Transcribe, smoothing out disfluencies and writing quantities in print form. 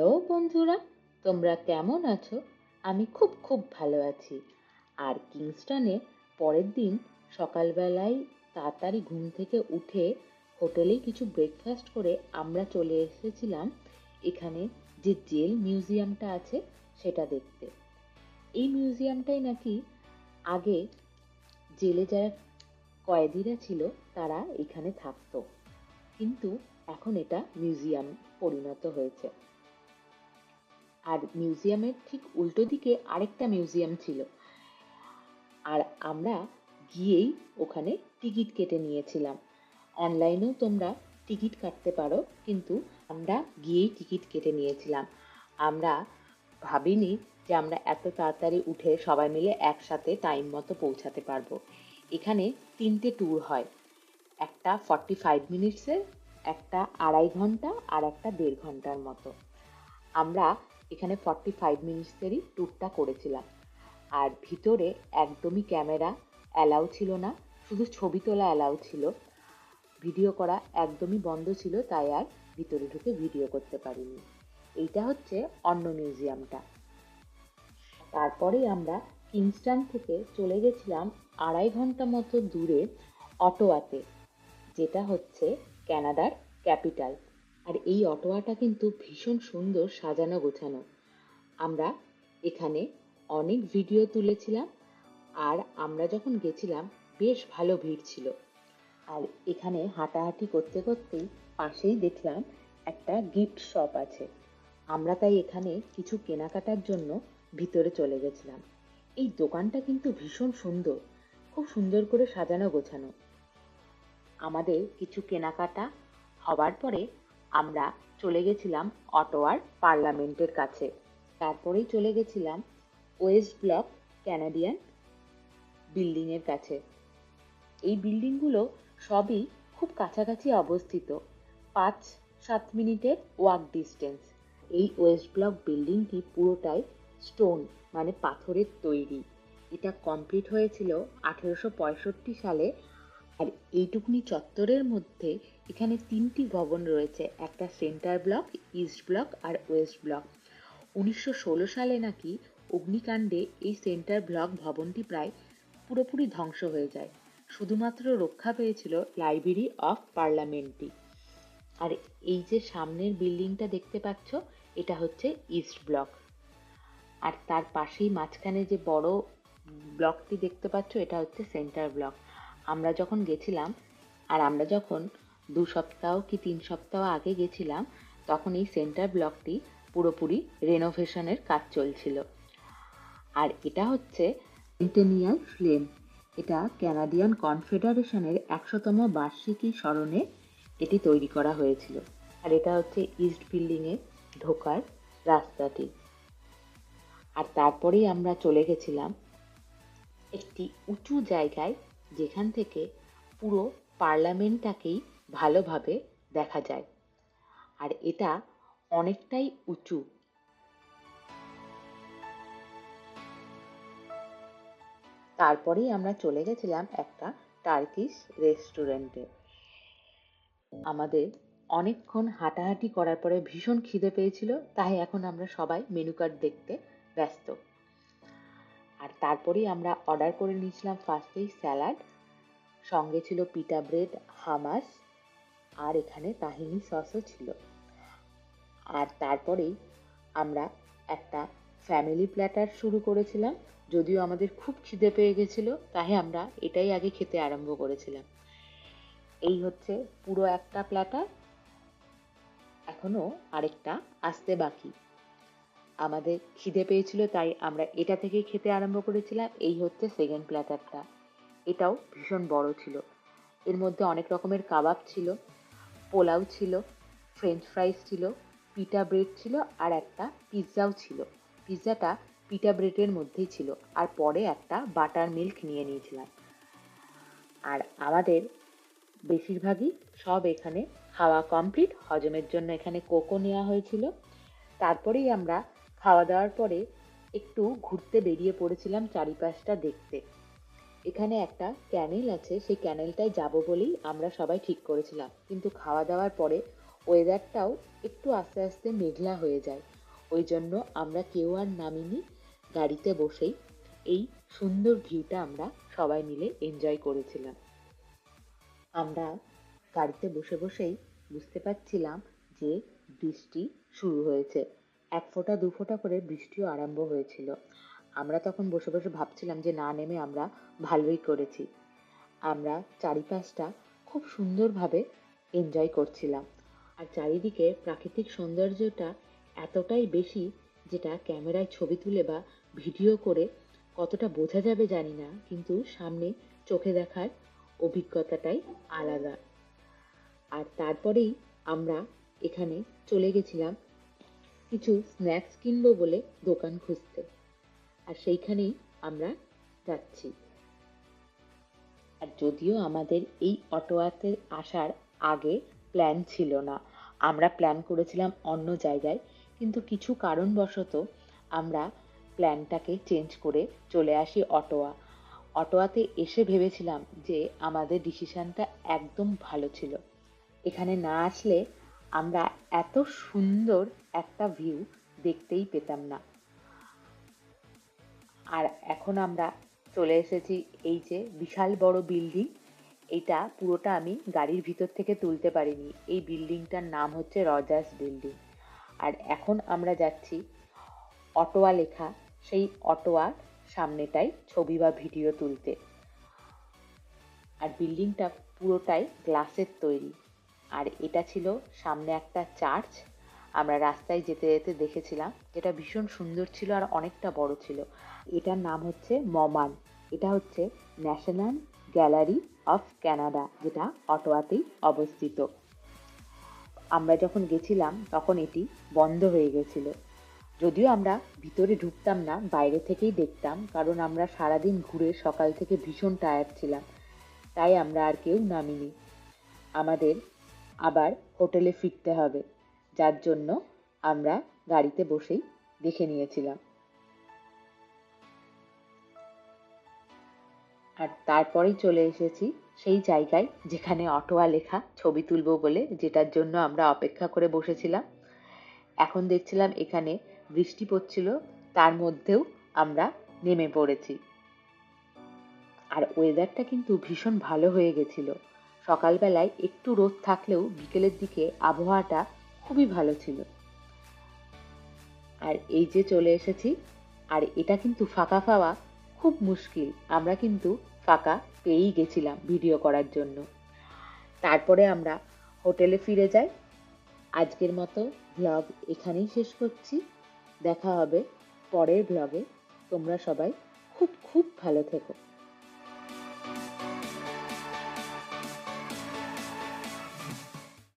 Hello বন্ধুরা, তোমরা কেমন আছো? আমি খুব খুব ভালো আছি। আর কিংস্টনে পরের দিন সকালবেলায় তাড়াতাড়ি ঘুম থেকে উঠে হোটেলেই কিছু ব্রেকফাস্ট করে আমরা চলে এসেছিলাম এখানে যে জেল মিউজিয়ামটা আছে সেটা দেখতে। এই মিউজিয়ামটাই নাকি আগে জেলে যারা কয়েদিরা ছিল তারা এখানে থাকতো, কিন্তু এখন এটা মিউজিয়াম পরিণত হয়েছে। আর মিউজিয়ামের ঠিক উল্টো দিকে আরেকটা মিউজিয়াম ছিল। আর আমরা গিয়েই ওখানে টিকিট কেটে নিয়েছিলাম। অনলাইনেও তোমরা টিকিট কাটতে পারো, কিন্তু আমরা গিয়েই টিকিট কেটে নিয়েছিলাম। আমরা ভাবিনি যে আমরা এত তাড়াতাড়ি উঠে সবাই মিলে একসাথে টাইম মতো পৌঁছাতে পারবো। এখানে 3টে ট্যুর হয়, একটা 45 মিনিটসের, একটা 2.5 ঘন্টা আর একটা 1.5 ঘন্টার মতো। আমরা এখানে 45 মিনিটসেরই ট্যুরটা করেছিলাম। আর ভিতরে একদমই ক্যামেরা অ্যালাউ ছিল না, শুধু ছবি তোলা অ্যালাউ ছিল। ভিডিও করা একদমই বন্ধ ছিল, তাই আর ভিতরে ঢুকে ভিডিও করতে পারিনি। এইটা হচ্ছে অন্য মিউজিয়ামটা। তারপরেই আমরা কিংস্টন থেকে চলে গেছিলাম 2.5 ঘন্টা মতো দূরে অটোয়াতে, যেটা হচ্ছে কানাডার ক্যাপিটাল। আর এই অটোয়াটা কিন্তু ভীষণ সুন্দর সাজানো গোছানো। আমরা এখানে অনেক ভিডিও তুলেছিলাম। আর আমরা যখন গেছিলাম বেশ ভালো ভিড় ছিল। আর এখানে হাঁটাহাঁটি করতে করতেই পাশেই দেখলাম একটা গিফট শপ আছে। আমরা তাই এখানে কিছু কেনাকাটার জন্য ভিতরে চলে গেছিলাম। এই দোকানটা কিন্তু ভীষণ সুন্দর, খুব সুন্দর করে সাজানো গোছানো। আমাদের কিছু কেনাকাটা হবার পরে আমরা চলে গেছিলাম অটোয়ার পার্লামেন্টের কাছে। তারপরেই চলে গেছিলাম ওয়েস্ট ব্লক ক্যানাডিয়ান বিল্ডিংয়ের কাছে। এই বিল্ডিংগুলো সবই খুব কাছাকাছি অবস্থিত, 5-7 মিনিটের ওয়াক ডিস্টেন্স। এই ওয়েস্ট ব্লক বিল্ডিংটি পুরোটাই স্টোন, মানে পাথরের তৈরি। এটা কমপ্লিট হয়েছিল 1865 সালে। আর এইটুকুনি চত্বরের মধ্যে এখানে 3টি ভবন রয়েছে, একটা সেন্টার ব্লক, ইস্ট ব্লক আর ওয়েস্ট ব্লক। 1916 সালে নাকি অগ্নিকাণ্ডে এই সেন্টার ব্লক ভবনটি প্রায় পুরোপুরি ধ্বংস হয়ে যায়। শুধুমাত্র রক্ষা পেয়েছিল লাইব্রেরি অফ পার্লামেন্টটি। আর এই যে সামনের বিল্ডিংটা দেখতে পাচ্ছ, এটা হচ্ছে ইস্ট ব্লক। আর তার পাশেই মাঝখানে যে বড় ব্লকটি দেখতে পাচ্ছ, এটা হচ্ছে সেন্টার ব্লক। আমরা যখন গেছিলাম, আর আমরা যখন 2 সপ্তাহ কি 3 সপ্তাহ আগে গেছিলাম, তখন এই সেন্টার ব্লকটি পুরোপুরি রেনোভেশনের কাজ চলছিল। আর এটা হচ্ছে সেন্টেনিয়াল ফ্লেম। এটা ক্যানাডিয়ান কনফেডারেশনের 100তম বার্ষিকী স্মরণে এটি তৈরি করা হয়েছিল। আর এটা হচ্ছে ইস্ট বিল্ডিংয়ে ঢোকার রাস্তাটি। আর তারপরেই আমরা চলে গেছিলাম একটি উঁচু জায়গায়, যেখান থেকে পুরো পার্লামেন্টটাকেই ভালোভাবে দেখা যায়। আর এটা অনেকটাই উঁচু। তারপরেই আমরা চলে গেছিলাম একটা টার্কিশ রেস্টুরেন্টে। আমাদের অনেকক্ষণ হাঁটাহাঁটি করার পরে ভীষণ খিদে পেয়েছিল, তাই এখন আমরা সবাই মেনু কার্ড দেখতে ব্যস্ত। আর তারপরেই আমরা অর্ডার করে নিয়েছিলাম ফার্স্টেই স্যালাড, সঙ্গে ছিল পিটা ব্রেড, হামাস, আর এখানে তাহিনি সসও ছিল। আর তারপরেই আমরা একটা ফ্যামিলি প্ল্যাটার শুরু করেছিলাম। যদিও আমাদের খুব খিদে পেয়ে গেছিল, তাই আমরা এটাই আগে খেতে আরম্ভ করেছিলাম। এই হচ্ছে পুরো একটা প্ল্যাটার, এখনো আরেকটা আসতে বাকি। আমাদের খিদে পেয়েছিল তাই আমরা এটা থেকেই খেতে আরম্ভ করেছিলাম। এই হচ্ছে সেকেন্ড প্ল্যাটারটা, এটাও ভীষণ বড় ছিল। এর মধ্যে অনেক রকমের কাবাব ছিল, পোলাও ছিল, ফ্রেঞ্চ ফ্রাইস ছিল, পিটা ব্রেড ছিল, আর একটা পিৎজাও ছিল। পিৎজাটা পিটা ব্রেডের মধ্যেই ছিল। আর পরে একটা বাটার মিল্ক নিয়ে নিয়েছিলাম। আর আমাদের বেশিরভাগই সব এখানে খাওয়া কমপ্লিট। হজমের জন্য এখানে কোকও নেওয়া হয়েছিল। তারপরেই আমরা খাওয়া দাওয়ার পরে একটু ঘুরতে বেরিয়ে পড়েছিলাম চারিপাশটা দেখতে। এখানে একটা ক্যানেল আছে, সেই ক্যানেলটায় যাব বলেই আমরা সবাই ঠিক করেছিলাম, কিন্তু খাওয়া দাওয়ার পরে ওয়েদারটাও একটু আস্তে আস্তে মেঘলা হয়ে যায়। ওই জন্য আমরা কেউ আর নামিনি, গাড়িতে বসেই এই সুন্দর ভিউটা আমরা সবাই মিলে এনজয় করেছিলাম। আমরা গাড়িতে বসে বসেই বুঝতে পারছিলাম যে বৃষ্টি শুরু হয়েছে। ১ ফোঁটা ২ ফোঁটা করে বৃষ্টিও আরম্ভ হয়েছিল। আমরা তখন বসে বসে ভাবছিলাম যে না নেমে আমরা ভালোই করেছি। আমরা চারিপাশটা খুব সুন্দরভাবে এনজয় করছিলাম। আর চারিদিকে প্রাকৃতিক সৌন্দর্যটা এতটাই বেশি, যেটা ক্যামেরায় ছবি তুলে বা ভিডিও করে কতটা বোঝা যাবে জানি না, কিন্তু সামনে চোখে দেখার অভিজ্ঞতাটাই আলাদা। আর তারপরেই আমরা এখানে চলে গেছিলাম কিছু স্ন্যাক্স কিনবো বলে দোকান খুঁজতে। আর সেইখানেই আমরা যাচ্ছি। আর যদিও আমাদের এই অটোয়াতে আসার আগে প্ল্যান ছিল না, আমরা প্ল্যান করেছিলাম অন্য জায়গায়, কিন্তু কিছু কারণবশত আমরা প্ল্যানটাকে চেঞ্জ করে চলে আসি অটোয়া। অটোয়াতে এসে ভেবেছিলাম যে আমাদের ডিসিশনটা একদম ভালো ছিল। এখানে না আসলে আমরা এত সুন্দর একটা ভিউ দেখতেই পেতাম না। আর এখন আমরা চলে এসেছি এই যে বিশাল বড় বিল্ডিং। এইটা পুরোটা আমি গাড়ির ভিতর থেকে তুলতে পারিনি। এই বিল্ডিংটার নাম হচ্ছে রজার্স বিল্ডিং। আর এখন আমরা যাচ্ছি অটোয়া লেখা সেই অটোয়ার সামনেটাই ছবি বা ভিডিও তুলতে। আর বিল্ডিংটা পুরোটাই গ্লাসের তৈরি। আর এটা ছিল সামনে একটা চার্চ। আমরা রাস্তায় যেতে যেতে দেখেছিলাম, যেটা ভীষণ সুন্দর ছিল আর অনেকটা বড় ছিল। এটার নাম হচ্ছে মমান। এটা হচ্ছে ন্যাশনাল গ্যালারি অফ কানাডা, যেটা অটোয়াতেই অবস্থিত। আমরা যখন গেছিলাম তখন এটি বন্ধ হয়ে গেছিল। যদিও আমরা ভিতরে ঢুকতাম না, বাইরে থেকেই দেখতাম, কারণ আমরা সারাদিন ঘুরে সকাল থেকে ভীষণ টায়ার্ড ছিলাম। তাই আমরা আর কেউ নামিনি। আমাদের আবার হোটেলে ফিরতে হবে, যার জন্য আমরা গাড়িতে বসেই দেখে নিয়েছিলাম। আর তারপরেই চলে এসেছি সেই জায়গায় যেখানে অটোয়া লেখা ছবি তুলবো বলে, যেটার জন্য আমরা অপেক্ষা করে বসেছিলাম। এখন দেখছিলাম এখানে বৃষ্টি পড়ছিল, তার মধ্যেও আমরা নেমে পড়েছি। আর ওয়েদারটা কিন্তু ভীষণ ভালো হয়ে গেছিল। সকালবেলায় একটু রোদ থাকলেও বিকেলের দিকে আবহাওয়াটা খুবই ভালো ছিল। আর এই যে চলে এসেছি, আর এটা কিন্তু ফাঁকা পাওয়া খুব মুশকিল। আমরা কিন্তু ফাঁকা পেয়েই গেছিলাম ভিডিও করার জন্য। তারপরে আমরা হোটেলে ফিরে যাই। আজকের মতো ব্লগ এখানেই শেষ করছি। দেখা হবে পরের ব্লগে। তোমরা সবাই খুব খুব ভালো থেকো।